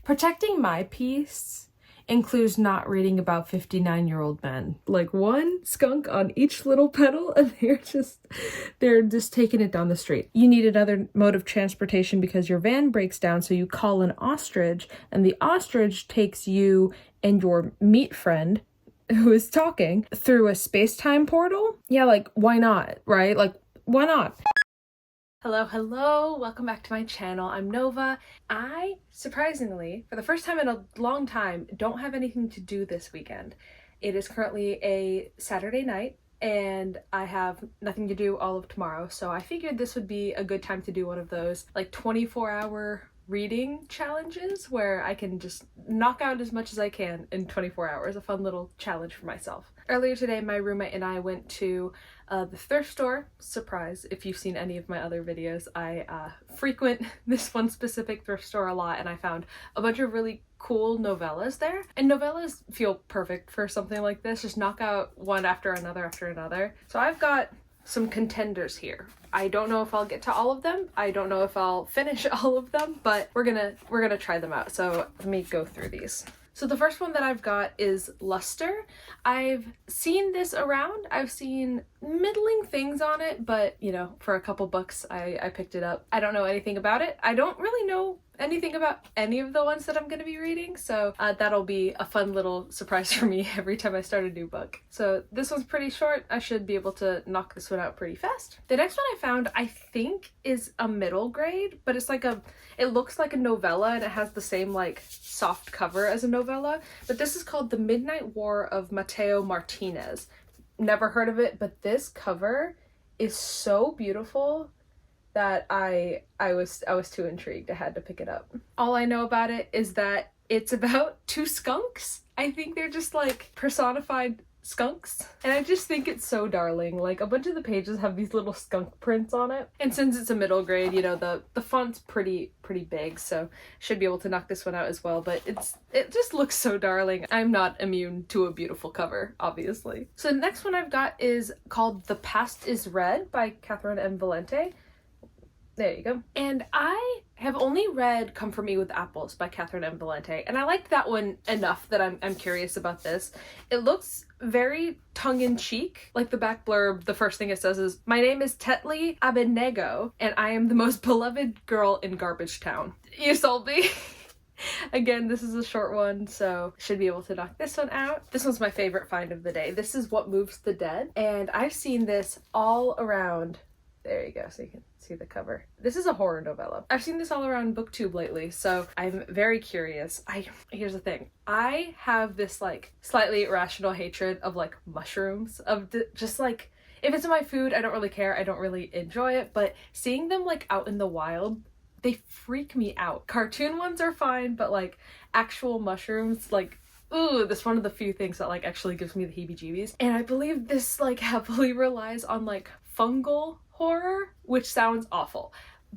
Protecting my peace includes not reading about 59-year-old men. Like one skunk on each little pedal and they're just taking it down the street. You need another mode of transportation because your van breaks down, so you call an ostrich and the ostrich takes you and your meat friend who is talking through a space-time portal. Yeah, like why not, right? Like why not? Hello, welcome back to my channel. I'm Nova. I, surprisingly, for the first time in a long time, don't have anything to do this weekend. It is currently a Saturday night and I have nothing to do all of tomorrow, so I figured this would be a good time to do one of those like 24-hour reading challenges where I can just knock out as much as I can in 24 hours. A fun little challenge for myself. Earlier today, my roommate and I went to the thrift store. Surprise, if you've seen any of my other videos, I frequent this one specific thrift store a lot, and I found a bunch of really cool novellas there. And novellas feel perfect for something like this. Just knock out one after another after another. So I've got some contenders here. I don't know if I'll get to all of them. I don't know if I'll finish all of them, but we're gonna try them out. So let me go through these. So the first one that I've got is Luster. I've seen this around. I've seen middling things on it, but you know, for a couple bucks I picked it up. I don't know anything about it. I don't really know anything about any of the ones that I'm going to be reading, so that'll be a fun little surprise for me every time I start a new book. So this one's pretty short. I should be able to knock this one out pretty fast. The next one I found, I think, is a middle grade, but it's like it looks like a novella and it has the same like soft cover as a novella, but this is called The Midnight War of Mateo Martinez. Never heard of it, but this cover is so beautiful that I was too intrigued. I had to pick it up. All I know about it is that it's about two skunks. I think they're just like personified skunks. And I just think it's so darling. Like a bunch of the pages have these little skunk prints on it. And since it's a middle grade, you know, the font's pretty big, so should be able to knock this one out as well. But it just looks so darling. I'm not immune to a beautiful cover, obviously. So the next one I've got is called The Past is Red by Catherynne and Valente. There you go. And I have only read Come For Me With Apples by Catherynne and Valente, and I liked that one enough that I'm curious about this. It looks very tongue-in-cheek. Like the back blurb, the first thing it says is, "My name is Tetli Abednego, and I am the most beloved girl in Garbage Town." You sold me. Again, this is a short one, so should be able to knock this one out. This one's my favorite find of the day. This is What Moves the Dead, and I've seen this all around. There you go, so you can see the cover. This is a horror novella. I've seen this all around BookTube lately, so I'm very curious. Here's the thing. I have this like slightly irrational hatred of like mushrooms, just like, if it's in my food, I don't really care. I don't really enjoy it, but seeing them like out in the wild, they freak me out. Cartoon ones are fine, but like actual mushrooms, like, ooh, that's one of the few things that like actually gives me the heebie-jeebies. And I believe this like heavily relies on like fungal horror, which sounds awful,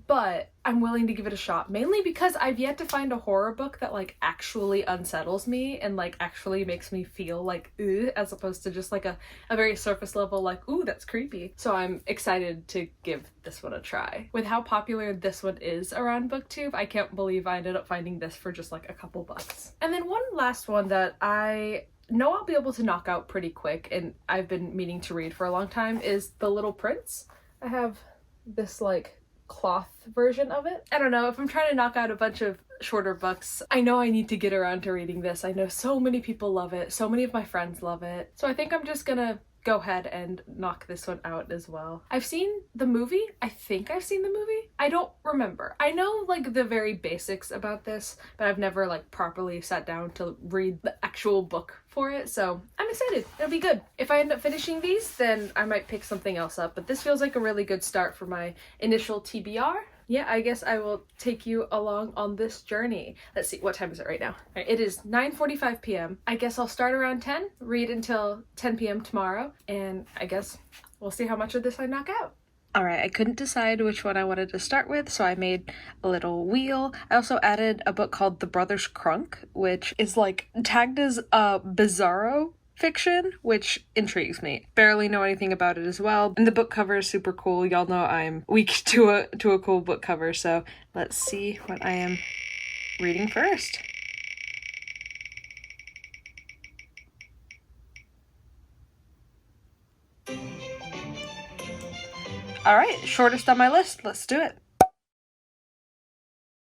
but I'm willing to give it a shot, mainly because I've yet to find a horror book that like actually unsettles me and like actually makes me feel like ugh, as opposed to just like a very surface level like, ooh, that's creepy. So I'm excited to give this one a try. With how popular this one is around BookTube, I can't believe I ended up finding this for just like a couple bucks. And then one last one that I know I'll be able to knock out pretty quick and I've been meaning to read for a long time is The Little Prince. I have this like cloth version of it. I don't know, if I'm trying to knock out a bunch of shorter books, I know I need to get around to reading this. I know so many people love it. So many of my friends love it. So I think I'm just gonna go ahead and knock this one out as well. I've seen the movie. I think I've seen the movie. I don't remember. I know like the very basics about this, but I've never like properly sat down to read the actual book for it, so I'm excited. It'll be good. If I end up finishing these, then I might pick something else up, but this feels like a really good start for my initial TBR. Yeah, I guess I will take you along on this journey. Let's see, what time is it right now? All right, it is 9:45 p.m. I guess I'll start around 10, read until 10 p.m. tomorrow, and I guess we'll see how much of this I knock out. Alright, I couldn't decide which one I wanted to start with, so I made a little wheel. I also added a book called The Brothers Crunk, which is like tagged as a bizarro fiction, which intrigues me. Barely know anything about it as well, and the book cover is super cool. Y'all know I'm weak to a cool book cover, so let's see what I am reading first. All right, shortest on my list. Let's do it.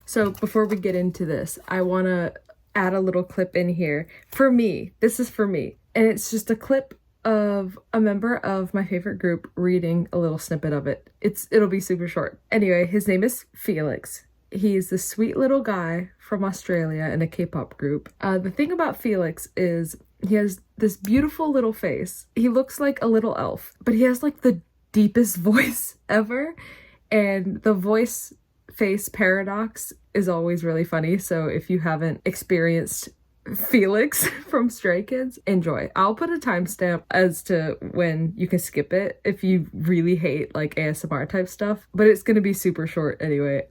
So before we get into this, I want to add a little clip in here. For me, this is for me. And it's just a clip of a member of my favorite group reading a little snippet of it. It'll be super short. Anyway, his name is Felix. He's this sweet little guy from Australia in a K-pop group. The thing about Felix is he has this beautiful little face. He looks like a little elf, but he has like the deepest voice ever. And the voice face paradox is always really funny. So if you haven't experienced Felix from Stray Kids, enjoy. I'll put a timestamp as to when you can skip it if you really hate like ASMR type stuff, but it's gonna be super short anyway.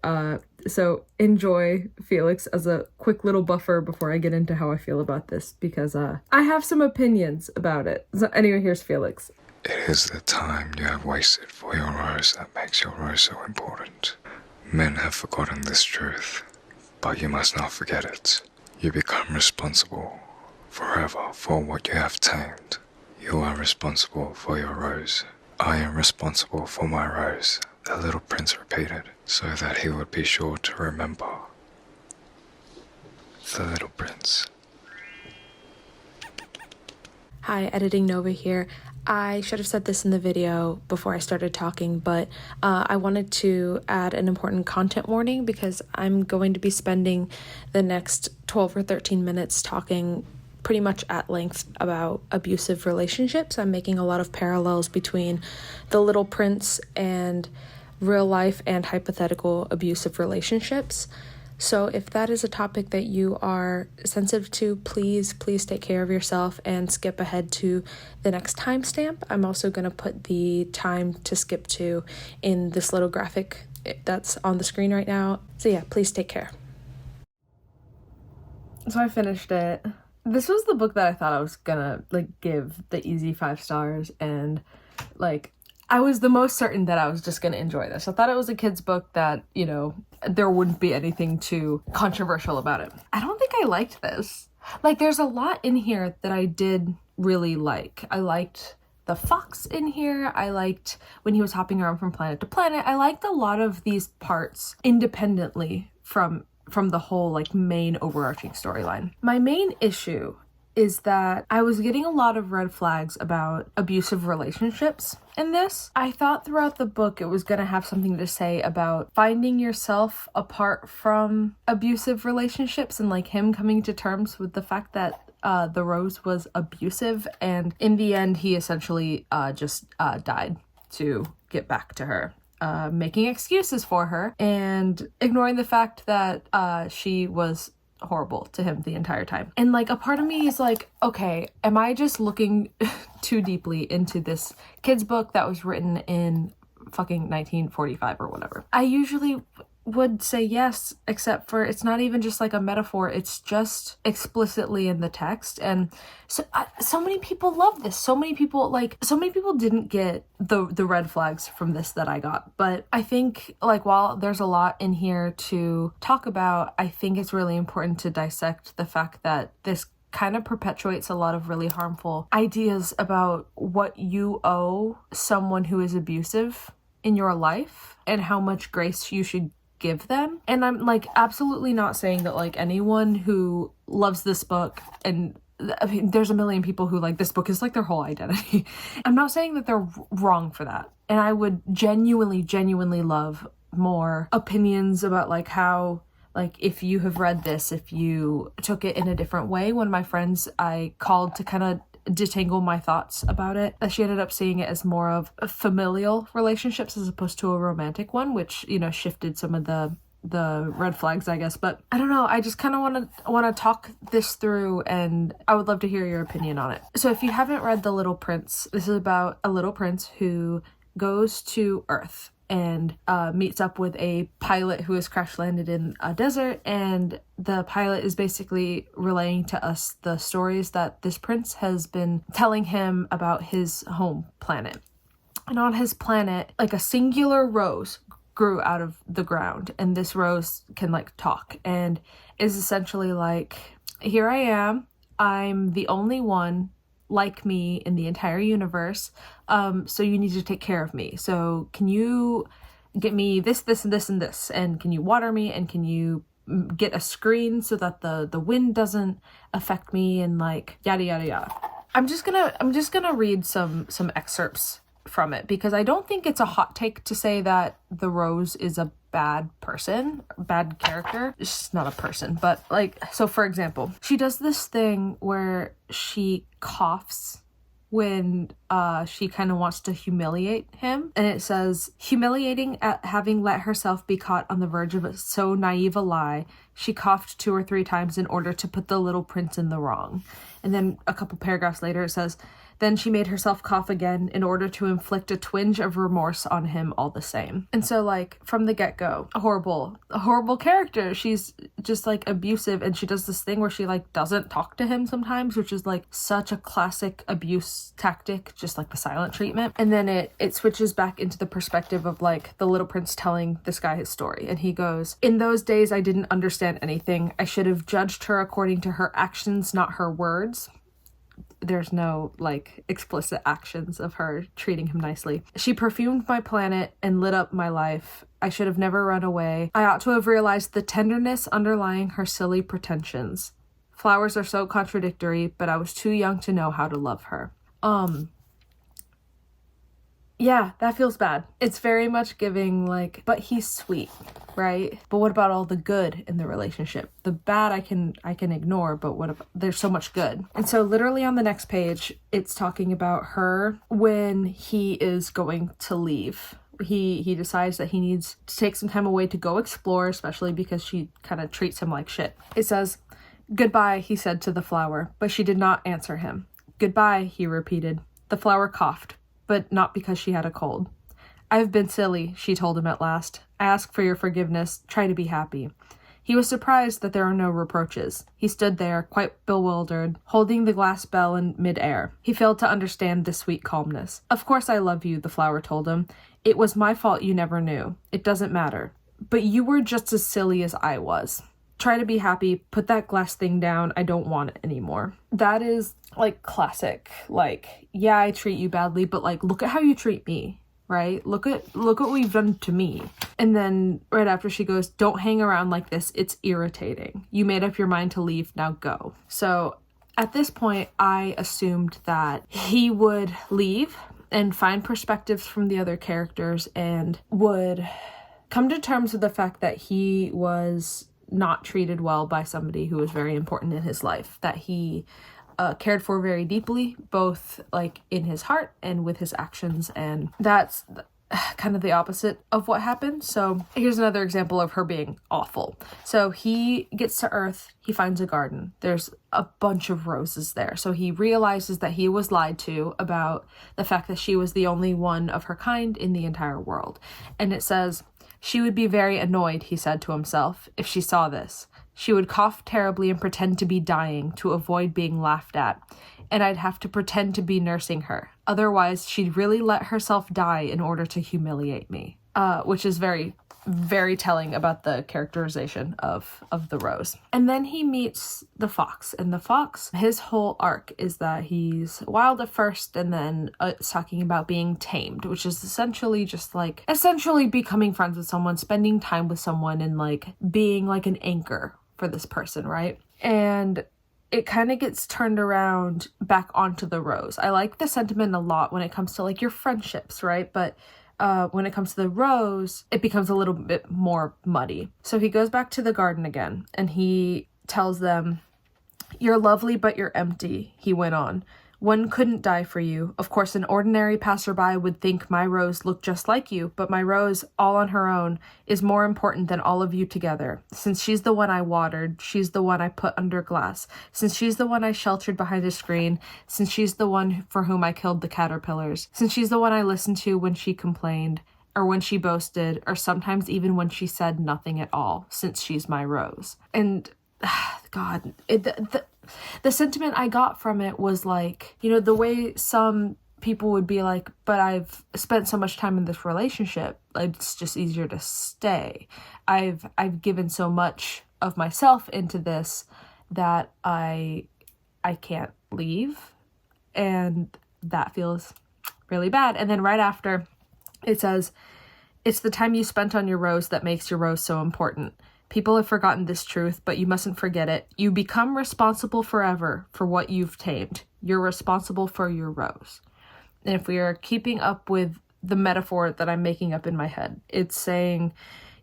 So enjoy Felix as a quick little buffer before I get into how I feel about this, because I have some opinions about it. So anyway, here's Felix. It is the time you have wasted for your rose that makes your rose so important. Men have forgotten this truth, but you must not forget it. You become responsible forever for what you have tamed. You are responsible for your rose. I am responsible for my rose, the little prince repeated, so that he would be sure to remember. The Little Prince. Hi, Editing Nova here. I should have said this in the video before I started talking, but I wanted to add an important content warning because I'm going to be spending the next 12 or 13 minutes talking pretty much at length about abusive relationships. I'm making a lot of parallels between The Little Prince and real life and hypothetical abusive relationships. So if that is a topic that you are sensitive to, please take care of yourself and skip ahead to the next timestamp. I'm also going to put the time to skip to in this little graphic that's on the screen right now. So yeah, please take care. So I finished it. This was the book that I thought I was gonna like give the easy 5 stars, and like I was the most certain that I was just going to enjoy this. I thought it was a kid's book that, you know, there wouldn't be anything too controversial about it. I don't think I liked this. Like, there's a lot in here that I did really like. I liked the fox in here. I liked when he was hopping around from planet to planet. I liked a lot of these parts independently from the whole, like, main overarching storyline. My main issue is that I was getting a lot of red flags about abusive relationships in this. I thought throughout the book it was going to have something to say about finding yourself apart from abusive relationships and like him coming to terms with the fact that the rose was abusive, and in the end he essentially just died to get back to her. Making excuses for her and ignoring the fact that she was horrible to him the entire time. And like a part of me is like, okay, am I just looking too deeply into this kid's book that was written in fucking 1945 or whatever? I usually would say yes, except for it's not even just like a metaphor, it's just explicitly in the text. And so many people love this. So many people didn't get the red flags from this that I got. But I think like while there's a lot in here to talk about, I think it's really important to dissect the fact that this kind of perpetuates a lot of really harmful ideas about what you owe someone who is abusive in your life and how much grace you should give them. And I'm like absolutely not saying that like anyone who loves this book, and I mean there's a million people who like this book is like their whole identity. I'm not saying that they're wrong for that. And I would genuinely love more opinions about like how, like if you have read this, if you took it in a different way. One of my friends I called to kind of detangle my thoughts about it, she ended up seeing it as more of a familial relationships as opposed to a romantic one, which, you know, shifted some of the red flags, I guess. But I don't know, I just kind of want to talk this through, and I would love to hear your opinion on it. So if you haven't read The Little Prince, this is about a little prince who goes to Earth and meets up with a pilot who has crash landed in a desert, and the pilot is basically relaying to us the stories that this prince has been telling him about his home planet. And on his planet, like a singular rose grew out of the ground, and this rose can like talk and is essentially like, here I am, I'm the only one like me in the entire universe. So you need to take care of me. So can you get me this, this, and this, and this? And can you water me? And can you get a screen so that the wind doesn't affect me? And like yada yada yada. I'm just gonna read some excerpts from it, because I don't think it's a hot take to say that the Rose is a bad person, bad character. It's just not a person. But like, so for example, she does this thing where she coughs when she kind of wants to humiliate him, and it says, humiliating at having let herself be caught on the verge of so naive a lie, she coughed 2 or 3 times in order to put the little prince in the wrong. And then a couple paragraphs later it says, then she made herself cough again in order to inflict a twinge of remorse on him all the same. And so like from the get-go, a horrible character. She's just like abusive, and she does this thing where she like doesn't talk to him sometimes, which is like such a classic abuse tactic, just like the silent treatment. And then it switches back into the perspective of like the little prince telling this guy his story. And he goes, in those days I didn't understand anything. I should have judged her according to her actions, not her words. There's no like explicit actions of her treating him nicely. She perfumed my planet and lit up my life. I should have never run away. I ought to have realized the tenderness underlying her silly pretensions. Flowers are so contradictory, but I was too young to know how to love her. Yeah, that feels bad. It's very much giving like, but he's sweet, right? But what about all the good in the relationship? The bad I can ignore, but what about, there's so much good. And so literally on the next page, it's talking about her when he is going to leave. He decides that he needs to take some time away to go explore, especially because she kind of treats him like shit. It says, goodbye, he said to the flower, but she did not answer him. Goodbye, he repeated. The flower coughed, but not because she had a cold. I've been silly, she told him at last. I ask for your forgiveness. Try to be happy. He was surprised that there are no reproaches. He stood there, quite bewildered, holding the glass bell in mid-air. He failed to understand this sweet calmness. Of course I love you, the flower told him. It was my fault you never knew. It doesn't matter. But you were just as silly as I was. Try to be happy. Put that glass thing down. I don't want it anymore. That is like classic. Like, yeah, I treat you badly, but like, look at how you treat me, right? Look at what we've done to me. And then right after she goes, don't hang around like this. It's irritating. You made up your mind to leave. Now go. So at this point, I assumed that he would leave and find perspectives from the other characters and would come to terms with the fact that he was not treated well by somebody who was very important in his life, that he cared for very deeply, both like in his heart and with his actions. And that's kind of the opposite of what happened. So here's another example of her being awful. So he gets to Earth, he finds a garden. There's a bunch of roses there. So he realizes that he was lied to about the fact that she was the only one of her kind in the entire world. And it says, she would be very annoyed, he said to himself, if she saw this. She would cough terribly and pretend to be dying to avoid being laughed at, and I'd have to pretend to be nursing her. Otherwise, she'd really let herself die in order to humiliate me. Which is very, very telling about the characterization of the Rose. And then he meets the fox, and the fox, his whole arc is that he's wild at first, and then it's talking about being tamed, which is essentially just like becoming friends with someone, spending time with someone, and like being like an anchor for this person, right? And it kind of gets turned around back onto the Rose. I like the sentiment a lot when it comes to like your friendships, right? But when it comes to the Rose, it becomes a little bit more muddy. So he goes back to the garden again, and he tells them, you're lovely, but you're empty, he went on. One couldn't die for you. Of course, an ordinary passerby would think my Rose looked just like you, but my Rose, all on her own, is more important than all of you together. Since she's the one I watered, she's the one I put under glass. Since she's the one I sheltered behind a screen, since she's the one for whom I killed the caterpillars, since she's the one I listened to when she complained, or when she boasted, or sometimes even when she said nothing at all, since she's my Rose. And, God, the sentiment I got from it was like, you know, the way some people would be like, but I've spent so much time in this relationship, it's just easier to stay. I've given so much of myself into this that I can't leave. And that feels really bad. And then right after it says, it's the time you spent on your rose that makes your rose so important. People have forgotten this truth, but you mustn't forget it. You become responsible forever for what you've tamed. You're responsible for your rose. And if we are keeping up with the metaphor that I'm making up in my head, it's saying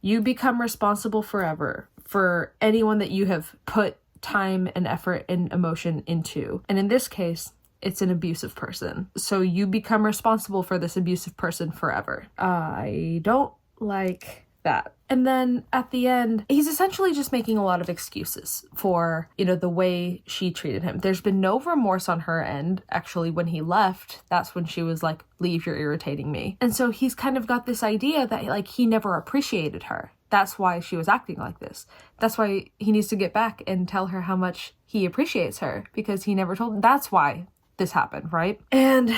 you become responsible forever for anyone that you have put time and effort and emotion into. And in this case, it's an abusive person. So you become responsible for this abusive person forever. I don't like that. And then at the end, he's essentially just making a lot of excuses for, the way she treated him. There's been no remorse on her end. Actually, when he left, that's when she was like, leave, you're irritating me. And so he's kind of got this idea that like he never appreciated her. That's why she was acting like this. That's why he needs to get back and tell her how much he appreciates her, because he never told. That's why this happened, right? And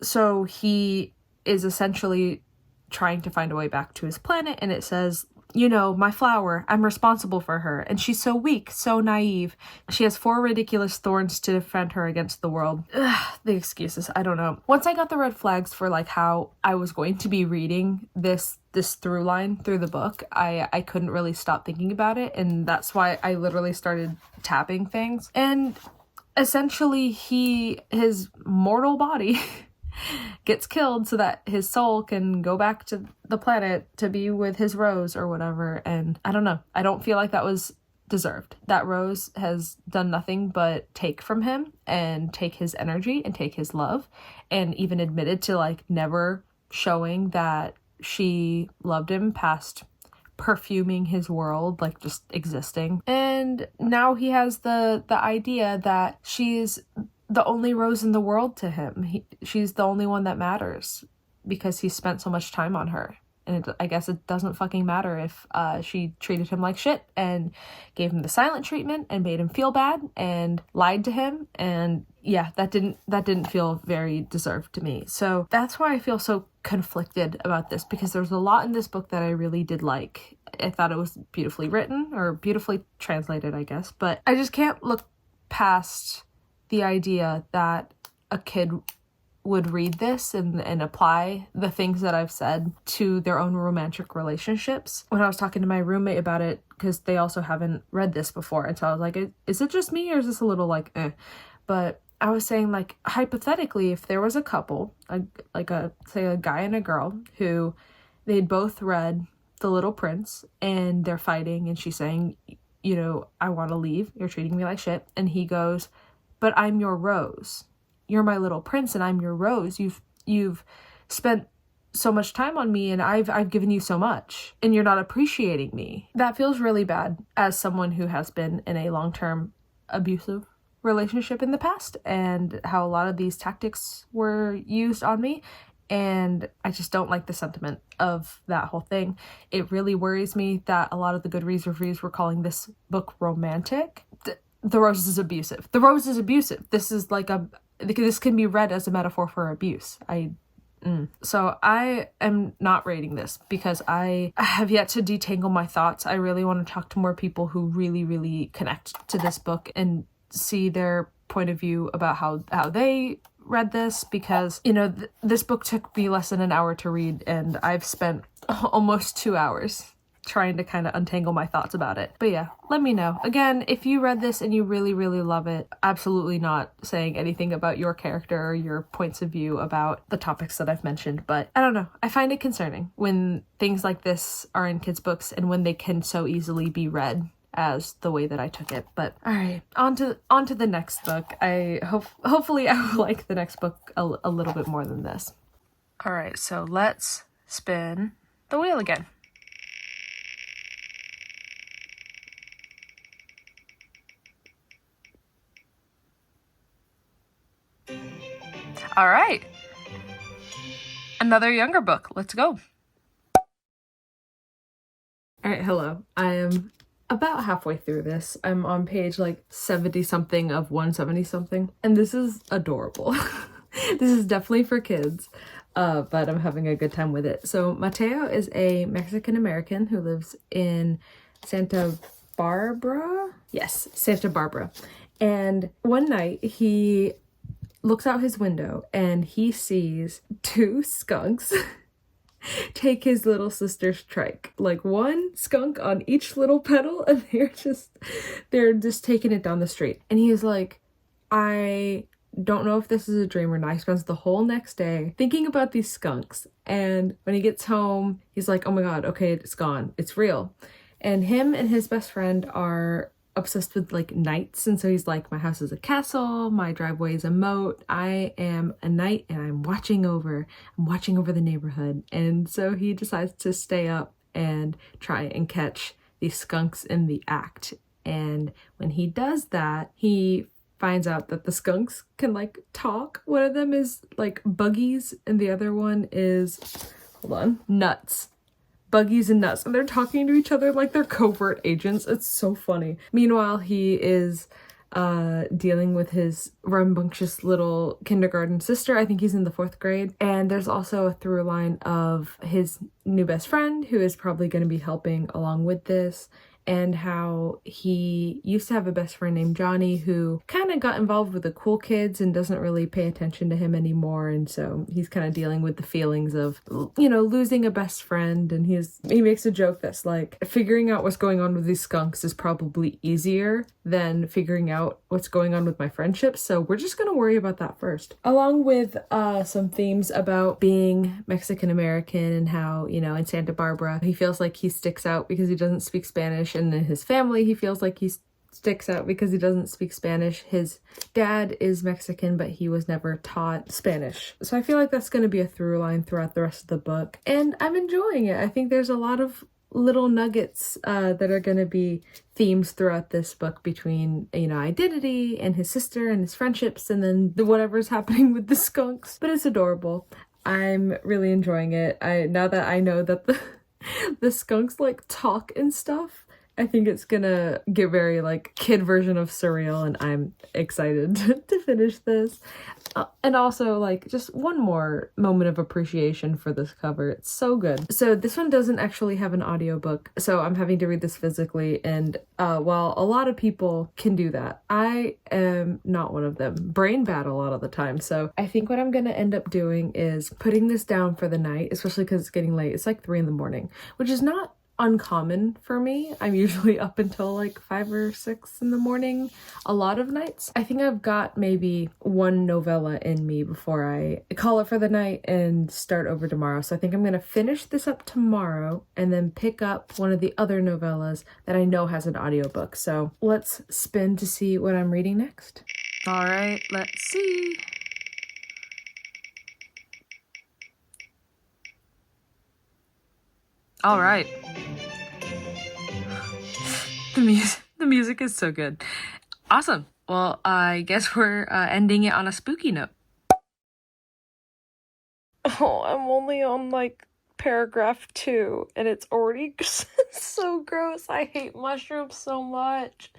so he is essentially trying to find a way back to his planet, and it says, my flower, I'm responsible for her, and she's so weak, so naive. She has 4 ridiculous thorns to defend her against the world. Ugh, the excuses, I don't know. Once I got the red flags for like how I was going to be reading this through line through the book, I couldn't really stop thinking about it, and that's why I literally started tapping things. And essentially his mortal body gets killed so that his soul can go back to the planet to be with his rose or whatever. And I don't know. I don't feel like that was deserved. That rose has done nothing but take from him and take his energy and take his love, and even admitted to like never showing that she loved him past perfuming his world, like just existing. And now he has the idea that she's the only rose in the world to him. She's the only one that matters because he spent so much time on her. And I guess it doesn't fucking matter if she treated him like shit and gave him the silent treatment and made him feel bad and lied to him. And yeah, that didn't feel very deserved to me. So that's why I feel so conflicted about this, because there's a lot in this book that I really did like. I thought it was beautifully written, or beautifully translated, I guess. But I just can't look past the idea that a kid would read this and apply the things that I've said to their own romantic relationships. When I was talking to my roommate about it, because they also haven't read this before, and so I was like, is it just me, or is this a little like eh? But I was saying, like, hypothetically, if there was a couple, say a guy and a girl, who they'd both read The Little Prince and they're fighting, and she's saying, I want to leave, you're treating me like shit, and he goes, but I'm your rose. You're my little prince and I'm your rose. You've spent so much time on me and I've given you so much and you're not appreciating me. That feels really bad as someone who has been in a long-term abusive relationship in the past, and how a lot of these tactics were used on me. And I just don't like the sentiment of that whole thing. It really worries me that a lot of the Goodreads reviews were calling this book romantic. The rose is abusive. The rose is abusive. This is like this can be read as a metaphor for abuse. So I am not rating this because I have yet to detangle my thoughts. I really want to talk to more people who really, really connect to this book and see their point of view about how they read this, because this book took me less than an hour to read, and I've spent almost 2 hours trying to kind of untangle my thoughts about it. But yeah, let me know. Again, if you read this and you really, really love it, absolutely not saying anything about your character or your points of view about the topics that I've mentioned, but I don't know. I find it concerning when things like this are in kids' books and when they can so easily be read as the way that I took it. But all right, on to the next book. Hopefully I will like the next book a little bit more than this. All right, so let's spin the wheel again. All right, another younger book. Let's go. All right, hello. I am about halfway through this. I'm on page 70 something of 170 something, and this is adorable. This is definitely for kids, but I'm having a good time with it. So Mateo is a Mexican American who lives in Santa Barbara. Yes, Santa Barbara. And one night he looks out his window and he sees two skunks take his little sister's trike. Like one skunk on each little pedal, and they're just taking it down the street. And he is like, I don't know if this is a dream or not. He spends the whole next day thinking about these skunks. And when he gets home, he's like, oh my God, okay, it's gone. It's real. And him and his best friend are obsessed with like knights, and so he's like, my house is a castle, my driveway is a moat, I am a knight and I'm watching over the neighborhood. And so he decides to stay up and try and catch these skunks in the act. And when he does that, he finds out that the skunks can like talk. One of them is like buggies and the other one is, hold on, nuts. Buggies and nuts, and they're talking to each other like they're covert agents. It's so funny. Meanwhile, he is dealing with his rambunctious little kindergarten sister. I think he's in the 4th grade. And there's also a through line of his new best friend who is probably going to be helping along with this, and how he used to have a best friend named Johnny who kind of got involved with the cool kids and doesn't really pay attention to him anymore. And so he's kind of dealing with the feelings of, you know, losing a best friend. And he makes a joke that's like, figuring out what's going on with these skunks is probably easier than figuring out what's going on with my friendships. So we're just going to worry about that first. Along with some themes about being Mexican American and how, you know, in Santa Barbara, he feels like he sticks out because he doesn't speak Spanish. And in his family, he feels like he sticks out because he doesn't speak Spanish. His dad is Mexican, but he was never taught Spanish. So I feel like that's going to be a through line throughout the rest of the book. And I'm enjoying it. I think there's a lot of little nuggets that are going to be themes throughout this book between, you know, identity and his sister and his friendships and then whatever's happening with the skunks. But it's adorable. I'm really enjoying it. Now that I know that the skunks like talk and stuff, I think it's gonna get very like kid version of surreal, and I'm excited to finish this. And also like just one more moment of appreciation for this cover. It's so good. So this one doesn't actually have an audiobook, so I'm having to read this physically, and while a lot of people can do that, I am not one of them. Brain bad a lot of the time. So I think what I'm gonna end up doing is putting this down for the night, especially because it's getting late. It's like 3 a.m, which is not uncommon for me. I'm usually up until like 5 or 6 in the morning a lot of nights. I think I've got maybe one novella in me before I call it for the night and start over tomorrow. So I think I'm gonna finish this up tomorrow and then pick up one of the other novellas that I know has an audiobook. So let's spin to see what I'm reading next. All right, let's see. All right. The music is so good. Awesome. Well, I guess we're ending it on a spooky note. Oh, I'm only on like paragraph 2 and it's already so gross. I hate mushrooms so much.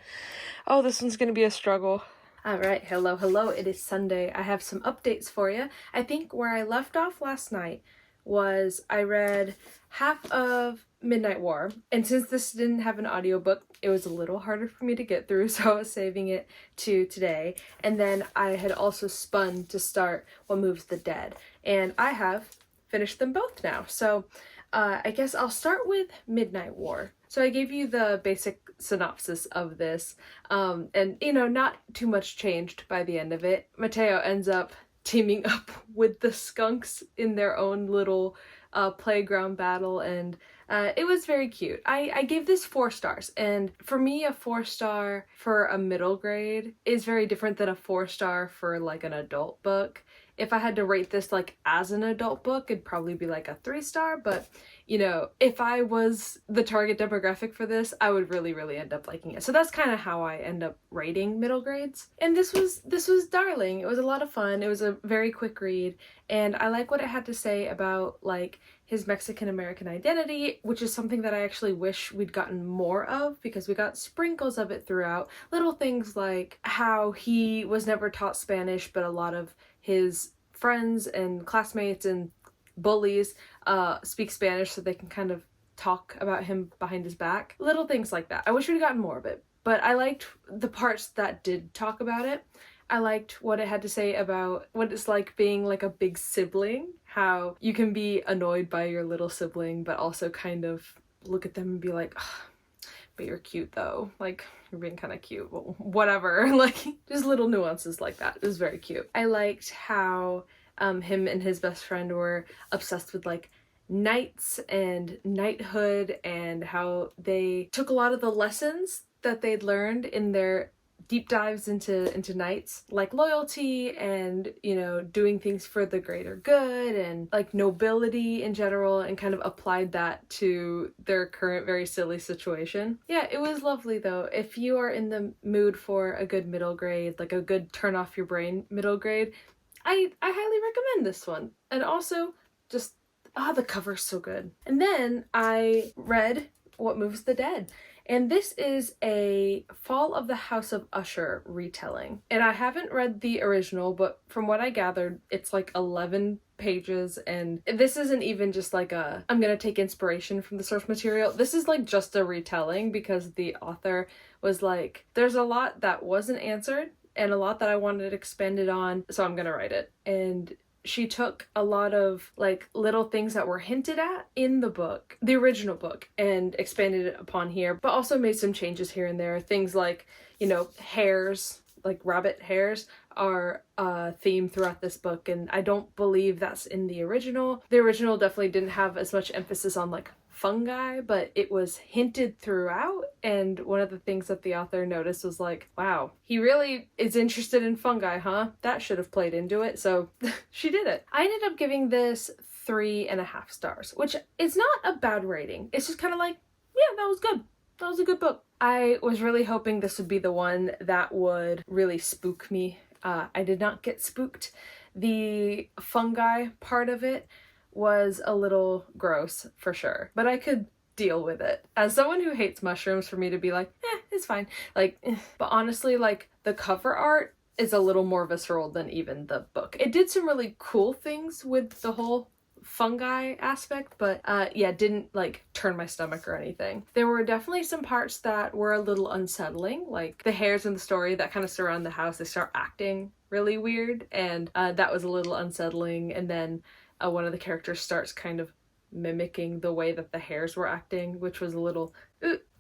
Oh, this one's gonna be a struggle. All right, hello. It is Sunday. I have some updates for you. I think where I left off last night was I read half of Midnight War, and since this didn't have an audiobook, it was a little harder for me to get through, so I was saving it to today. And then I had also spun to start What Moves the Dead, and I have finished them both now. So I guess I'll start with Midnight War. So I gave you the basic synopsis of this, and you know, not too much changed by the end of it. Mateo ends up teaming up with the skunks in their own little playground battle, and it was very cute. I gave this 4 stars, and for me a 4-star for a middle grade is very different than a 4-star for like an adult book. If I had to rate this like as an adult book, it'd probably be like a 3-star, but you know, if I was the target demographic for this, I would really end up liking it. So that's kind of how I end up rating middle grades. And this was darling. It was a lot of fun. It was a very quick read, and I like what it had to say about like his Mexican American identity, which is something that I actually wish we'd gotten more of, because we got sprinkles of it throughout. Little things like how he was never taught Spanish, but a lot of his friends and classmates and bullies speak Spanish, so they can kind of talk about him behind his back. Little things like that. I wish we'd gotten more of it, but I liked the parts that did talk about it. I liked what it had to say about what it's like being like a big sibling, how you can be annoyed by your little sibling, but also kind of look at them and be like, but you're cute though. Like, you're being kind of cute. Well, whatever. Like, just little nuances like that. It was very cute. I liked how him and his best friend were obsessed with like knights and knighthood, and how they took a lot of the lessons that they'd learned in their deep dives into knights, like loyalty and, you know, doing things for the greater good and like nobility in general, and kind of applied that to their current very silly situation. Yeah, it was lovely though. If you are in the mood for a good middle grade, like a good turn off your brain middle grade, I highly recommend this one. And also just, the cover's so good. And then I read What Moves the Dead. And this is a Fall of the House of Usher retelling. And I haven't read the original, but from what I gathered, it's like 11 pages, and this isn't even just like I'm gonna take inspiration from the source material. This is like just a retelling, because the author was like, there's a lot that wasn't answered and a lot that I wanted expanded on, so I'm gonna write it. And she took a lot of like little things that were hinted at in the book, the original book, and expanded it upon here, but also made some changes here and there. Things like, you know, hares, like rabbit hairs, are a theme throughout this book, and I don't believe that's in the original. The original definitely didn't have as much emphasis on like fungi, but it was hinted throughout. And one of the things that the author noticed was like, wow, he really is interested in fungi, huh? That should have played into it. So she did it. I ended up giving this 3.5 stars, which is not a bad rating. It's just kind of like, yeah, that was good. That was a good book. I was really hoping this would be the one that would really spook me. I did not get spooked. The fungi part of it was a little gross for sure, but I could deal with it. As someone who hates mushrooms, for me to be like, it's fine. Like, but honestly, like the cover art is a little more visceral than even the book. It did some really cool things with the whole fungi aspect, but yeah, didn't like turn my stomach or anything. There were definitely some parts that were a little unsettling, like the hares in the story that kind of surround the house, they start acting really weird, and that was a little unsettling. And then one of the characters starts kind of mimicking the way that the hares were acting, which was a little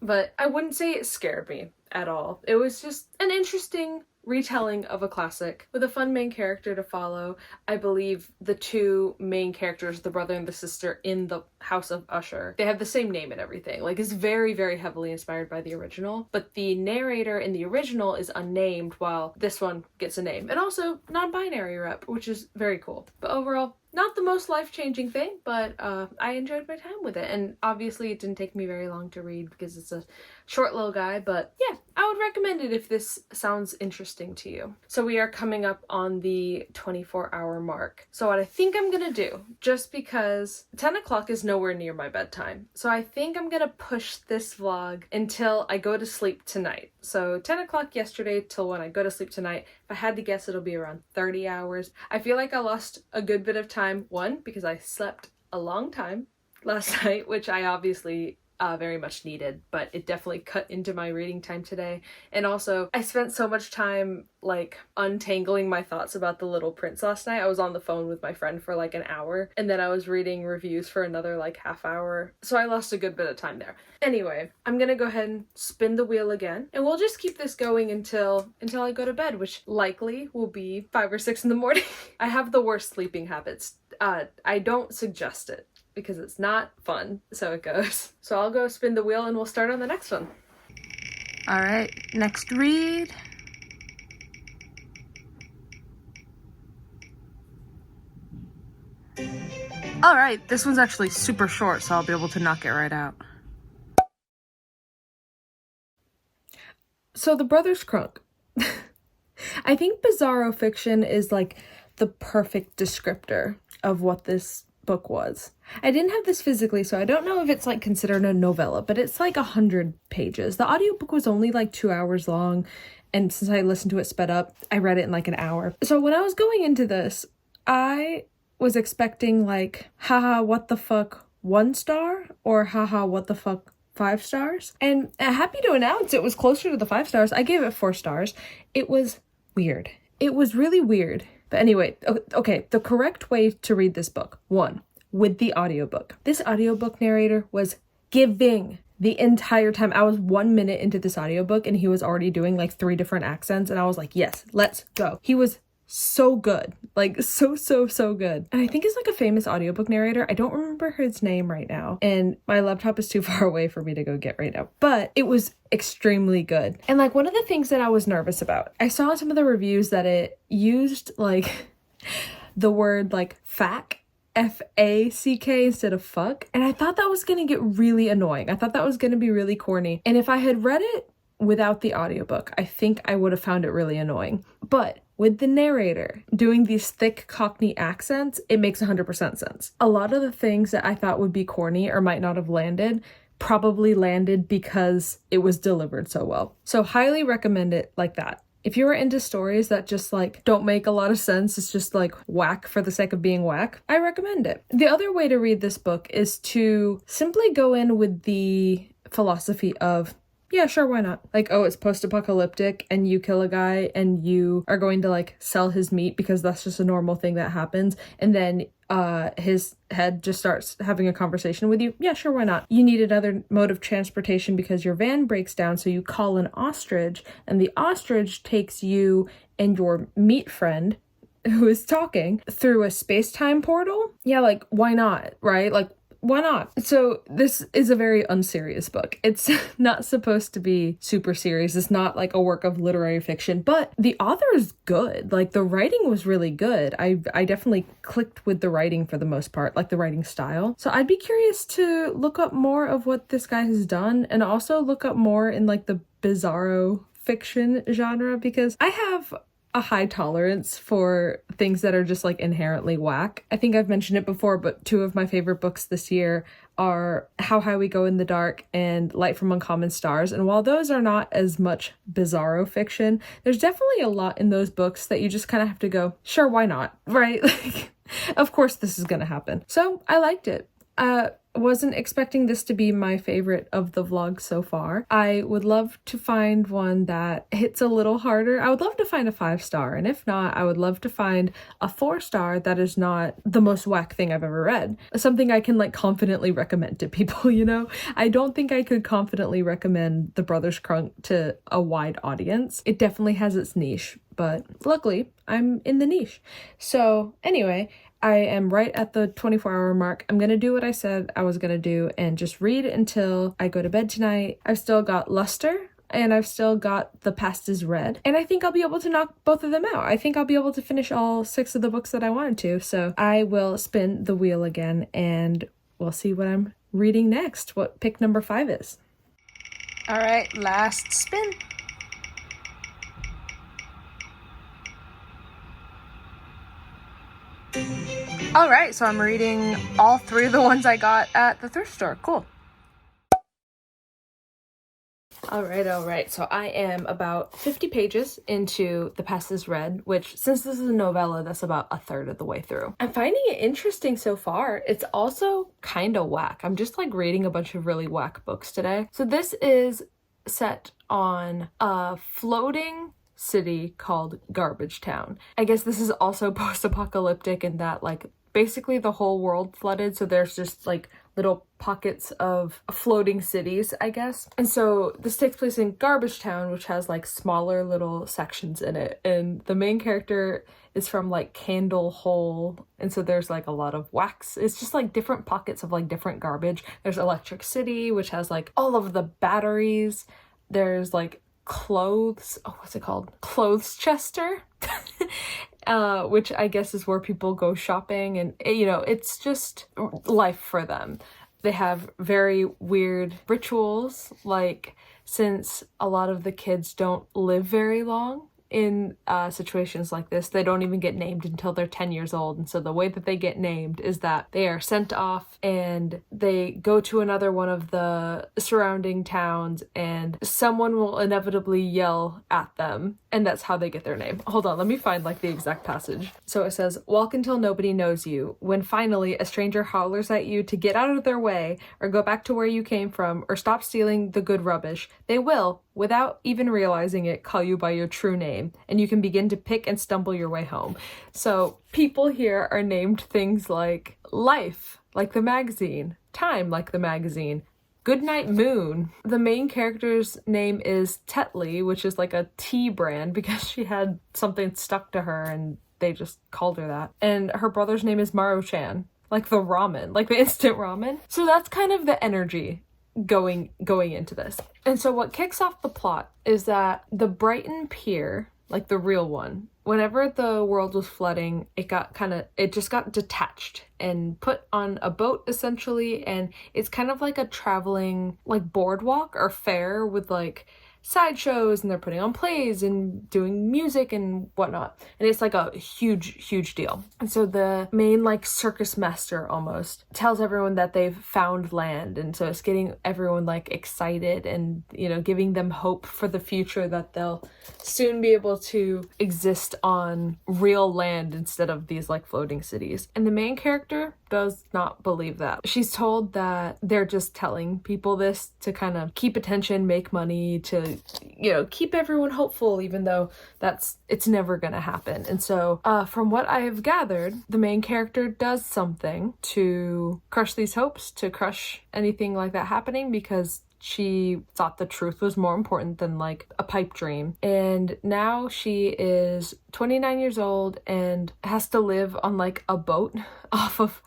but I wouldn't say it scared me at all. It was just an interesting retelling of a classic with a fun main character to follow. I believe the two main characters, the brother and the sister in the House of Usher, they have the same name and everything. Like, it's very, very heavily inspired by the original, but the narrator in the original is unnamed, while this one gets a name. And also non-binary rep, which is very cool. But overall, not the most life-changing thing, but I enjoyed my time with it. And obviously it didn't take me very long to read because it's a short little guy, but yeah, I would recommend it if this sounds interesting to you. So we are coming up on the 24-hour mark. So what I think I'm gonna do, just because 10 o'clock is nowhere near my bedtime, so I think I'm gonna push this vlog until I go to sleep tonight. So 10 o'clock yesterday till when I go to sleep tonight. If I had to guess, it'll be around 30 hours. I feel like I lost a good bit of time, one, because I slept a long time last night, which I obviously very much needed, but it definitely cut into my reading time today. And also, I spent so much time like untangling my thoughts about The Little Prince last night. I was on the phone with my friend for like an hour, and then I was reading reviews for another like half hour, so I lost a good bit of time there. Anyway, I'm gonna go ahead and spin the wheel again, and we'll just keep this going until I go to bed, which likely will be 5 or 6 in the morning. I have the worst sleeping habits. I don't suggest it, because it's not fun, so it goes. So I'll go spin the wheel and we'll start on the next one. All right, next read. All right, this one's actually super short, so I'll be able to knock it right out. So the brothers Crunk. I think bizarro fiction is like the perfect descriptor of what this book was. I didn't have this physically, so I don't know if it's like considered a novella, but it's like 100 pages. The audiobook was only like 2 hours long, and since I listened to it sped up, I read it in like an hour. So when I was going into this, I was expecting like, haha, what the fuck, 1 star, or haha, what the fuck, 5 stars. And I'm happy to announce it was closer to the 5 stars. I gave it 4 stars. It was weird. It was really weird. But anyway, okay, the correct way to read this book, 1, with the audiobook. This audiobook narrator was giving the entire time. I was 1 minute into this audiobook and he was already doing like 3 different accents, and I was like, yes, let's go. He was so good, like so good. And I think he's like a famous audiobook narrator. I don't remember his name right now, and my laptop is too far away for me to go get right now, but it was extremely good. And like, one of the things that I was nervous about, I saw some of the reviews that it used like the word like fack, F-A-C-K instead of fuck, and I thought that was gonna get really annoying. I thought that was gonna be really corny, and if I had read it without the audiobook, I think I would have found it really annoying. But with the narrator doing these thick Cockney accents, it makes 100% sense. A lot of the things that I thought would be corny or might not have landed probably landed because it was delivered so well. So highly recommend it like that. If you are into stories that just like don't make a lot of sense, it's just like whack for the sake of being whack, I recommend it. The other way to read this book is to simply go in with the philosophy of, yeah, sure, why not? Like, oh, it's post-apocalyptic and you kill a guy and you are going to like sell his meat because that's just a normal thing that happens. And then his head just starts having a conversation with you. Yeah, sure, why not? You need another mode of transportation because your van breaks down, so you call an ostrich, and the ostrich takes you and your meat friend who is talking through a space-time portal. Yeah, like, why not, right? Like, why not? So this is a very unserious book. It's not supposed to be super serious. It's not like a work of literary fiction, but the author is good. Like, the writing was really good. I definitely clicked with the writing for the most part, like the writing style. So I'd be curious to look up more of what this guy has done, and also look up more in like the bizarro fiction genre, because I have a high tolerance for things that are just like inherently whack. I think I've mentioned it before, but 2 of my favorite books this year are How High We Go in the Dark and Light from Uncommon Stars. And while those are not as much bizarro fiction, there's definitely a lot in those books that you just kind of have to go, sure, why not? Right? Like, of course this is gonna happen. So I liked it. Wasn't expecting this to be my favorite of the vlog so far. I would love to find one that hits a little harder. I would love to find a 5-star, and if not, I would love to find a 4-star that is not the most whack thing I've ever read. Something I can like confidently recommend to people, you know? I don't think I could confidently recommend The Brothers Crunk to a wide audience. It definitely has its niche, but luckily I'm in the niche. So anyway, I am right at the 24-hour mark. I'm gonna do what I said I was gonna do and just read until I go to bed tonight. I've still got Luster and I've still got The Past is Red, and I think I'll be able to knock both of them out. I think I'll be able to finish all 6 of the books that I wanted to. So I will spin the wheel again and we'll see what I'm reading next, what pick number 5 is. All right, last spin. All right, so I'm reading all 3 of the ones I got at the thrift store. Cool. All right. So I am about 50 pages into The Past is Red, which, since this is a novella, that's about a third of the way through. I'm finding it interesting so far. It's also kind of whack. I'm just like reading a bunch of really whack books today. So this is set on a floating city called Garbage Town. I guess this is also post-apocalyptic in that like basically the whole world flooded, so there's just like little pockets of floating cities, I guess. And so this takes place in Garbage Town, which has like smaller little sections in it, and the main character is from like Candle Hole, and so there's like a lot of wax. It's just like different pockets of like different garbage. There's Electric City, which has like all of the batteries. There's like clothes, what's it called? Clothes Chester, which I guess is where people go shopping, and you know, it's just life for them. They have very weird rituals, like since a lot of the kids don't live very long in situations like this, they don't even get named until they're 10 years old. And so the way that they get named is that they are sent off and they go to another one of the surrounding towns, and someone will inevitably yell at them, and that's how they get their name. Hold on, let me find like the exact passage. So it says, walk until nobody knows you. When finally a stranger hollers at you to get out of their way, or go back to where you came from, or stop stealing the good rubbish, they will, without even realizing it, call you by your true name. name, and you can begin to pick and stumble your way home. So people here are named things like Life, like the magazine, Time, like the magazine, Goodnight Moon. The main character's name is Tetley, which is like a tea brand because she had something stuck to her and they just called her that. And her brother's name is Maro-chan, like the ramen, like the instant ramen. So that's kind of the energy going into this. And so what kicks off the plot is that the Brighton Pier, like the real one, whenever the world was flooding, it just got detached and put on a boat essentially, and it's kind of like a traveling like boardwalk or fair with like sideshows, and they're putting on plays and doing music and whatnot, and it's like a huge deal. And so the main like circus master almost tells everyone that they've found land, and so it's getting everyone like excited and, you know, giving them hope for the future that they'll soon be able to exist on real land instead of these like floating cities. And the main character does not believe that. She's told that they're just telling people this to kind of keep attention, make money, to, you know, keep everyone hopeful, even though it's never gonna happen. And so from what I have gathered, the main character does something to crush these hopes, to crush anything like that happening, because she thought the truth was more important than like a pipe dream. And now she is 29 years old and has to live on like a boat off of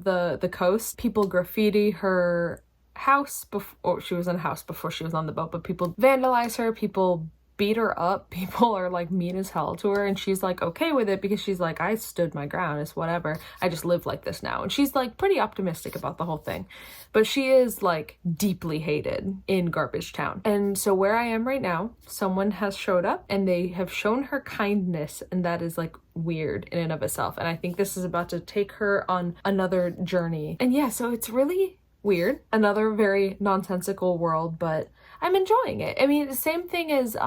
the coast. People graffiti her house before she was in a house before she was on the boat, but people vandalize her, people beat her up, people are like mean as hell to her, and she's like okay with it because she's like, I stood my ground, it's whatever, I just live like this now. And she's like pretty optimistic about the whole thing, but she is like deeply hated in Garbage Town. And so where I am right now, someone has showed up and they have shown her kindness, and that is like weird in and of itself. And I think this is about to take her on another journey. And yeah, so it's really weird, another very nonsensical world, but I'm enjoying it. I mean, the same thing as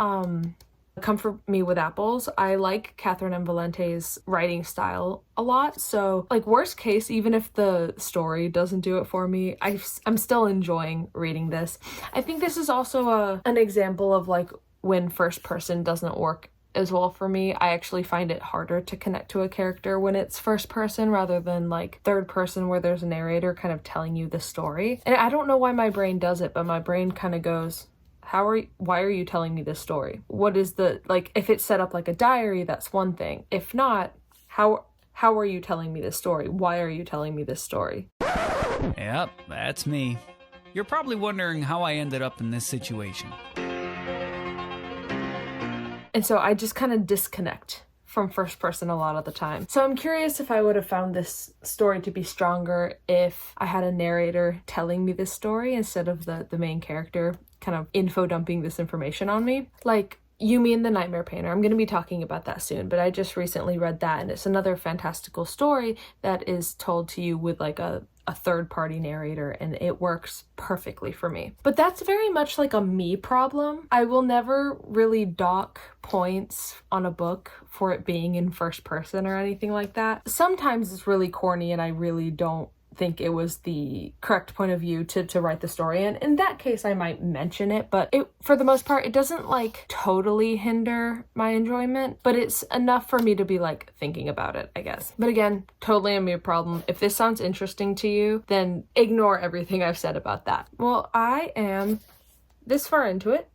Comfort Me with Apples. I like Catherynne and Valente's writing style a lot. So like worst case, even if the story doesn't do it for me, I'm still enjoying reading this. I think this is also an example of like when first person doesn't work as well for me. I actually find it harder to connect to a character when it's first person rather than like third person, where there's a narrator kind of telling you the story. And I don't know why my brain does it, but my brain kind of goes, why are you telling me this story? What is the, like, if it's set up like a diary, that's one thing. If not, how are you telling me this story? Why are you telling me this story? Yep, that's me. You're probably wondering how I ended up in this situation. And so I just kind of disconnect from first person a lot of the time. So I'm curious if I would have found this story to be stronger if I had a narrator telling me this story instead of the main character kind of info dumping this information on me. Like Yumi and the Nightmare Painter. I'm going to be talking about that soon, but I just recently read that, and it's another fantastical story that is told to you with like a third-party narrator, and it works perfectly for me. But that's very much like a me problem. I will never really dock points on a book for it being in first person or anything like that. Sometimes it's really corny and I really don't think it was the correct point of view to write the story, and in that case I might mention it, but it, for the most part, it doesn't like totally hinder my enjoyment, but it's enough for me to be like thinking about it, I guess. But again, totally a me problem. If this sounds interesting to you, then ignore everything I've said about that. Well, I am this far into it.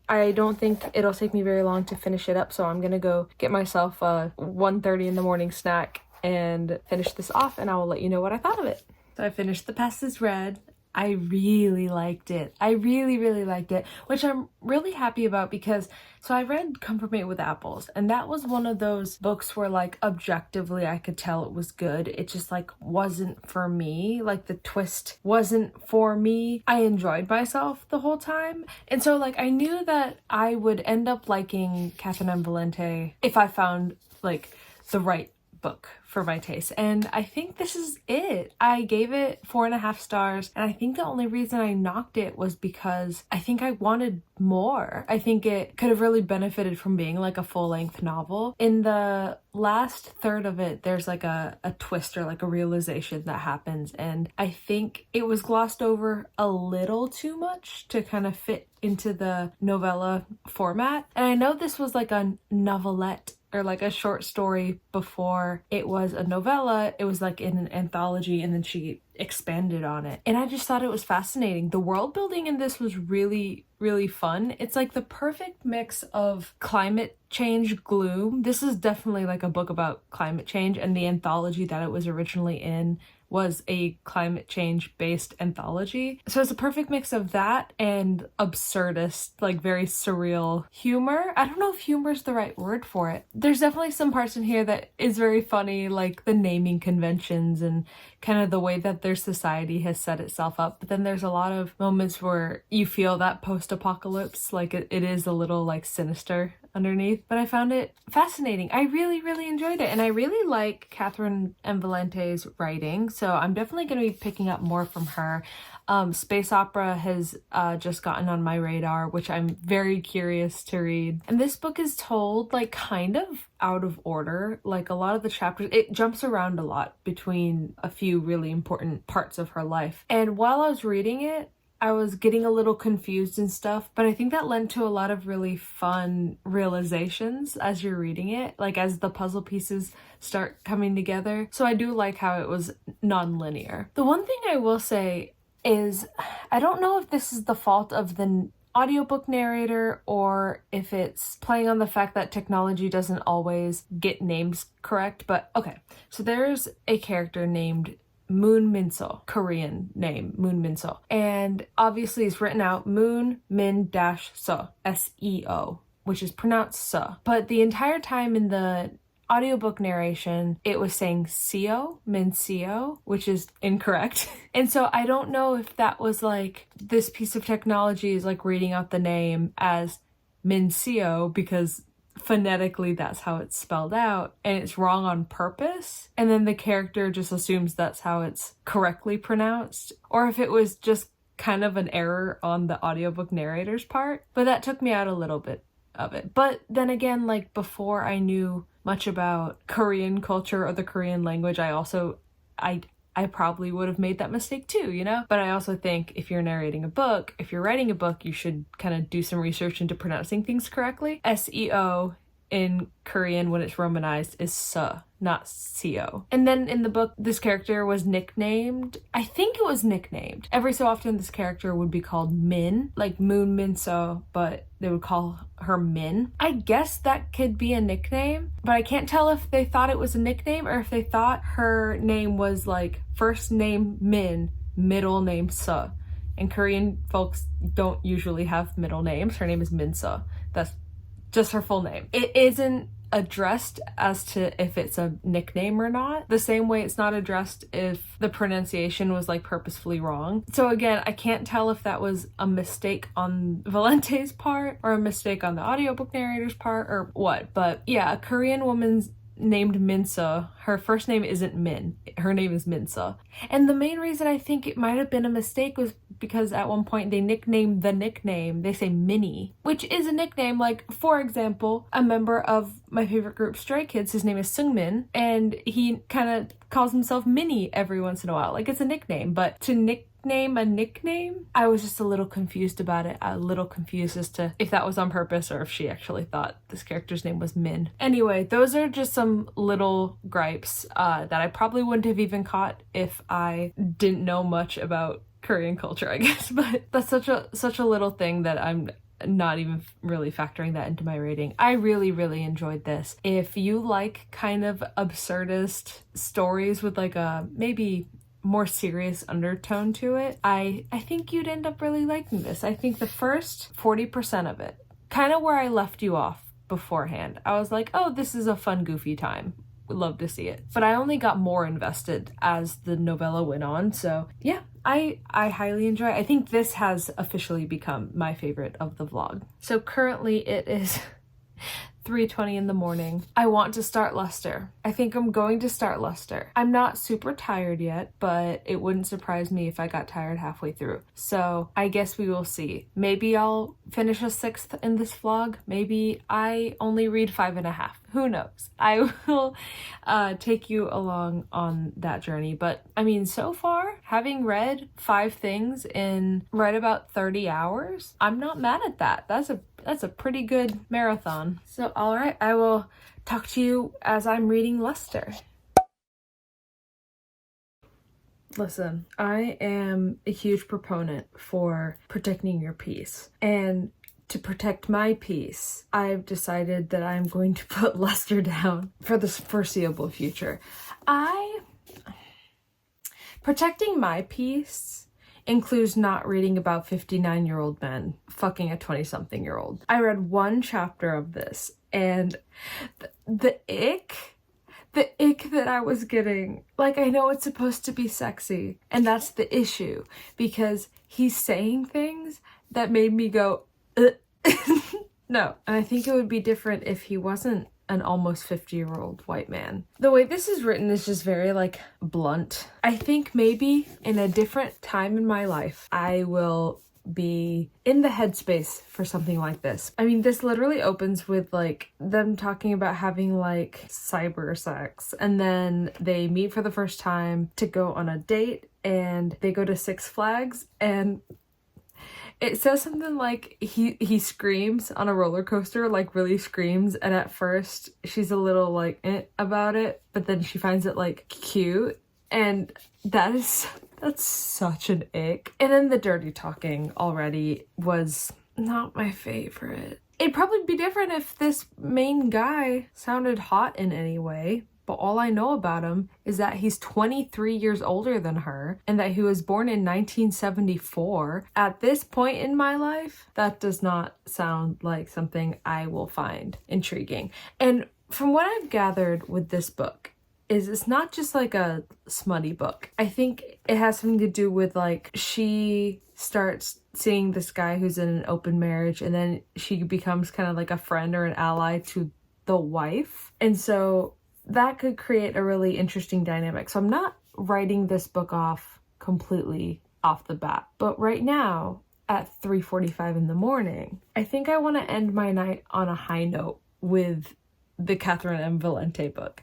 I don't think it'll take me very long to finish it up, so I'm gonna go get myself a 1:30 in the morning snack and finish this off, and I will let you know what I thought of it. So I finished The Past is Red. I really liked it. I really liked it, which I'm really happy about because, so I read Comfort Me with Apples, and that was one of those books where like objectively I could tell it was good. It just like wasn't for me. Like the twist wasn't for me. I enjoyed myself the whole time. And so like I knew that I would end up liking Catherynne and Valente if I found like the right book for my taste, and I think this is it. I gave it 4.5 stars, and I think the only reason I knocked it was because I think I wanted more. I think it could have really benefited from being like a full-length novel. In the last third of it, there's like a twist or like a realization that happens, and I think it was glossed over a little too much to kind of fit into the novella format. And I know this was like a novelette or like a short story before it was a novella. It was like in an anthology, and then she expanded on it. And I just thought it was fascinating. The world building in this was really, really fun. It's like the perfect mix of climate change gloom. This is definitely like a book about climate change, and the anthology that it was originally in was a climate change based anthology. So it's a perfect mix of that and absurdist, like very surreal humor. I don't know if humor is the right word for it. There's definitely some parts in here that is very funny, like the naming conventions and kind of the way that their society has set itself up. But then there's a lot of moments where you feel that post-apocalypse, like it is a little like sinister underneath. But I found it fascinating. I really, really enjoyed it. And I really like Catherynne and Valente's writing, so I'm definitely going to be picking up more from her. Space opera has just gotten on my radar, which I'm very curious to read. And this book is told like kind of out of order. Like a lot of the chapters, it jumps around a lot between a few really important parts of her life. And while I was reading it, I was getting a little confused and stuff, but I think that led to a lot of really fun realizations as you're reading it, like as the puzzle pieces start coming together. So I do like how it was non-linear. The one thing I will say is, I don't know if this is the fault of the audiobook narrator or if it's playing on the fact that technology doesn't always get names correct, but okay. So there's a character named Moon Minso, Korean name, Moon Minso. And obviously it's written out Moon Min dash So, S-E-O, which is pronounced So. But the entire time in the audiobook narration, it was saying Seo, Min Seo, which is incorrect. And so I don't know if that was like, this piece of technology is like reading out the name as Min Seo because phonetically that's how it's spelled out, and it's wrong on purpose, and then the character just assumes that's how it's correctly pronounced, or if it was just kind of an error on the audiobook narrator's part. But that took me out a little bit of it. But then again, like before I knew much about Korean culture or the Korean language, I probably would have made that mistake too, you know? But I also think if you're narrating a book, if you're writing a book, you should kind of do some research into pronouncing things correctly. S-E-O in Korean, when it's romanized, is Se, not Seo. And then in the book, this character was nicknamed. I think it was nicknamed. Every so often, this character would be called Min, like Moon Min So, but they would call her Min. I guess that could be a nickname, but I can't tell if they thought it was a nickname or if they thought her name was like first name Min, middle name Se. And Korean folks don't usually have middle names. Her name is Min So. That's just her full name. It isn't addressed as to if it's a nickname or not. The same way it's not addressed if the pronunciation was like purposefully wrong. So again, I can't tell if that was a mistake on Valente's part or a mistake on the audiobook narrator's part or what. But yeah, a Korean woman's named Minso, her first name isn't Min, her name is Minso. And the main reason I think it might have been a mistake was because at one point they nicknamed the nickname, they say Minnie, which is a nickname. Like, for example, a member of my favorite group, Stray Kids, his name is Seungmin, and he kind of calls himself Minnie every once in a while. Like, it's a nickname, but to nickname a nickname, I was just a little confused about it. A little confused as to if that was on purpose or if she actually thought this character's name was Min. Anyway, those are just some little gripes that I probably wouldn't have even caught if I didn't know much about Korean culture, I guess. But that's such a little thing that I'm not even really factoring that into my rating. I really, really enjoyed this. If you like kind of absurdist stories with like a maybe more serious undertone to it, I think you'd end up really liking this. I think the first 40% of it, kind of where I left you off beforehand, I was like, oh, this is a fun, goofy time. Would love to see it. But I only got more invested as the novella went on. So yeah, I highly enjoy it. I think this has officially become my favorite of the vlog. So currently it is 3:20 in the morning. I want to start Lester. I think I'm going to start Lester. I'm not super tired yet, but it wouldn't surprise me if I got tired halfway through. So I guess we will see. Maybe I'll finish a 6th in this vlog. Maybe I only read 5.5. Who knows? I will take you along on that journey. But I mean, so far, having read 5 things in right about 30 hours, I'm not mad at that. That's a pretty good marathon. So, all right, I will talk to you as I'm reading Lester. Listen, I am a huge proponent for protecting your peace. And to protect my peace, I've decided that I'm going to put Lester down for the foreseeable future. Protecting my peace includes not reading about 59-year-old men fucking a 20-something-year-old. I read 1 chapter of this, and the ick that I was getting, like, I know it's supposed to be sexy, and that's the issue, because he's saying things that made me go, no. And I think it would be different if he wasn't an almost 50-year-old white man. The way this is written is just very, like, blunt. I think maybe in a different time in my life, I will be in the headspace for something like this. I mean, this literally opens with, like, them talking about having, like, cyber sex, and then they meet for the first time to go on a date, and they go to Six Flags, and it says something like he screams on a roller coaster, like really screams, and at first she's a little like about it, but then she finds it like cute, and that's such an ick. And then the dirty talking already was not my favorite. It'd probably be different if this main guy sounded hot in any way, but all I know about him is that he's 23 years older than her and that he was born in 1974. At this point in my life, that does not sound like something I will find intriguing. And from what I've gathered with this book, is it's not just like a smutty book. I think it has something to do with, like, she starts seeing this guy who's in an open marriage, and then she becomes kind of like a friend or an ally to the wife. And so that could create a really interesting dynamic. So I'm not writing this book off completely off the bat. But right now, at 3:45 in the morning, I think I want to end my night on a high note with the Catherynne and Valente book.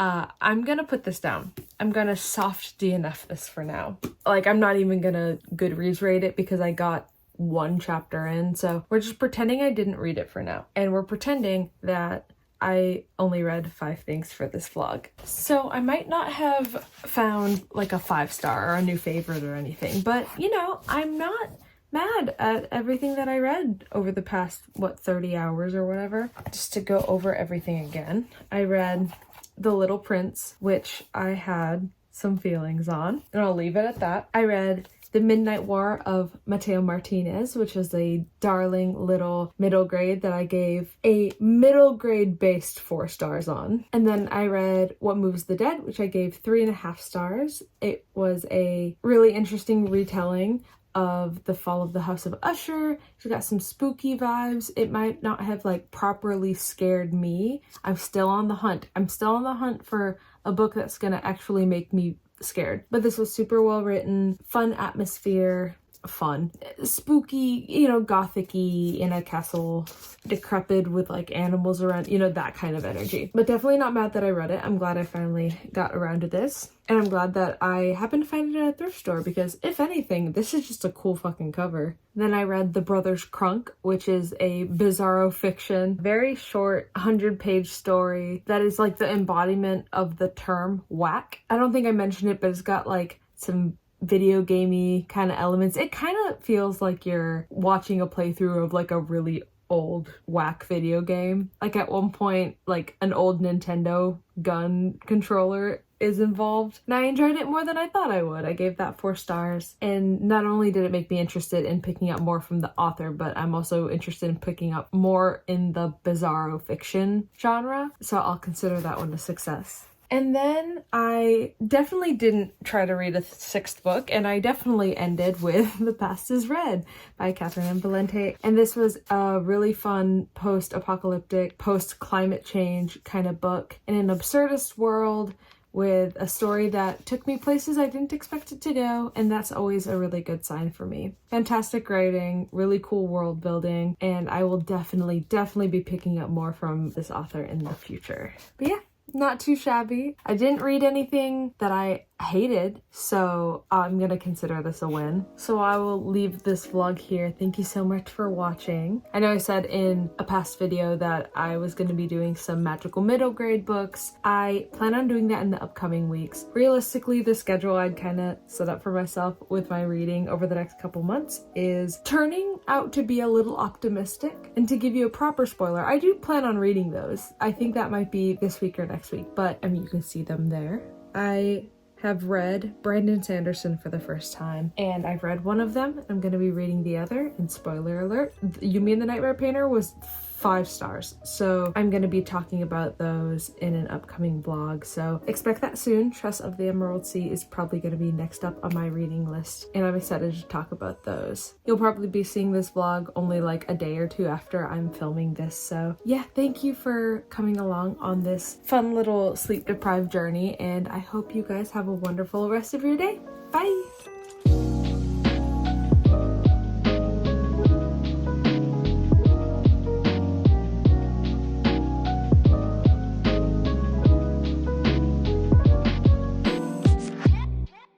I'm gonna put this down. I'm gonna soft DNF this for now. Like, I'm not even gonna Goodreads rate it because I got 1 chapter in. So we're just pretending I didn't read it for now. And we're pretending that I only read 5 things for this vlog. So I might not have found like a 5-star or a new favorite or anything, but you know, I'm not mad at everything that I read over the past, 30 hours or whatever. Just to go over everything again, I read The Little Prince, which I had some feelings on, and I'll leave it at that. I read The Midnight War of Mateo Martinez, which is a darling little middle grade that I gave a middle grade based 4 stars on. And then I read What Moves the Dead, which I gave 3.5 stars. It was a really interesting retelling of the fall of the House of Usher. She got some spooky vibes. It might not have like properly scared me. I'm still on the hunt. I'm still on the hunt for a book that's gonna actually make me scared. But this was super well written, fun atmosphere, fun, spooky, you know, gothic-y in a castle, decrepit with like animals around, you know, that kind of energy. But definitely not mad that I read it. I'm glad I finally got around to this. And I'm glad that I happened to find it at a thrift store because if anything, this is just a cool fucking cover. Then I read The Brothers Crunk, which is a bizarro fiction, very short 100-page story that is like the embodiment of the term whack. I don't think I mentioned it, but it's got like some video gamey kind of elements. It kind of feels like you're watching a playthrough of like a really old whack video game. Like at one point, like an old Nintendo gun controller is involved, and I enjoyed it more than I thought I would. I gave that 4 stars, and not only did it make me interested in picking up more from the author, but I'm also interested in picking up more in the bizarro fiction genre, so I'll consider that one a success. And then I definitely didn't try to read a sixth book, and I definitely ended with The Past is Red by Catherynne and Valente. And this was a really fun post-apocalyptic, post-climate change kind of book in an absurdist world with a story that took me places I didn't expect it to go, and that's always a really good sign for me. Fantastic writing, really cool world building, and I will definitely be picking up more from this author in the future. But yeah, not too shabby. I didn't read anything that I hated, so I'm gonna consider this a win. So I will leave this vlog here. Thank you so much for watching. I know I said in a past video that I was gonna be doing some magical middle grade books. I plan on doing that in the upcoming weeks. Realistically, the schedule I'd kind of set up for myself with my reading over the next couple months is turning out to be a little optimistic. And to give you a proper spoiler, I do plan on reading those. I think that might be this week or next week, but I mean, you can see them there. I have read Brandon Sanderson for the first time, and I've read one of them. I'm going to be reading the other, and spoiler alert, You Mean the Nightmare Painter was 5 stars. So I'm going to be talking about those in an upcoming vlog, so expect that soon. Trust of the Emerald Sea is probably going to be next up on my reading list, and I'm excited to talk about those. You'll probably be seeing this vlog only like a day or two after I'm filming this, so yeah, thank you for coming along on this fun little sleep deprived journey, and I hope you guys have a wonderful rest of your day. Bye!